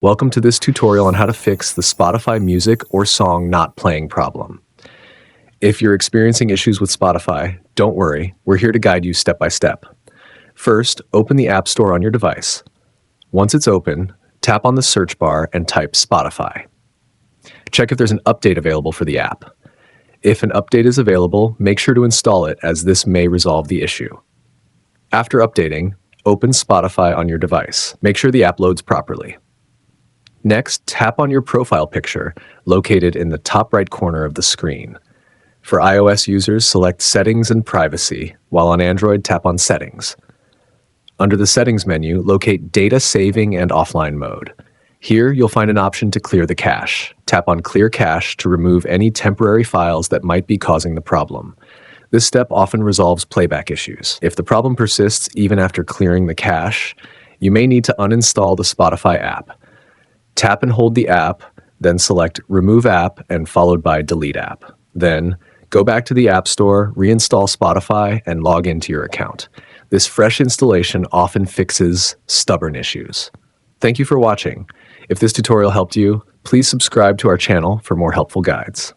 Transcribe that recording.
Welcome to this tutorial on how to fix the Spotify music or song not playing problem. If you're experiencing issues with Spotify, don't worry, we're here to guide you step by step. First, open the App Store on your device. Once it's open, tap on the search bar and type Spotify. Check if there's an update available for the app. If an update is available, make sure to install it as this may resolve the issue. After updating, open Spotify on your device. Make sure the app loads properly. Next, tap on your profile picture, located in the top right corner of the screen. For iOS users, select Settings and Privacy, while on Android, tap on Settings. Under the Settings menu, locate Data Saving and Offline Mode. Here, you'll find an option to clear the cache. Tap on Clear Cache to remove any temporary files that might be causing the problem. This step often resolves playback issues. If the problem persists even after clearing the cache, you may need to uninstall the Spotify app. Tap and hold the app, then select Remove App and followed by Delete App. Then, go back to the App Store, reinstall Spotify, and log into your account. This fresh installation often fixes stubborn issues. Thank you for watching. If this tutorial helped you, please subscribe to our channel for more helpful guides.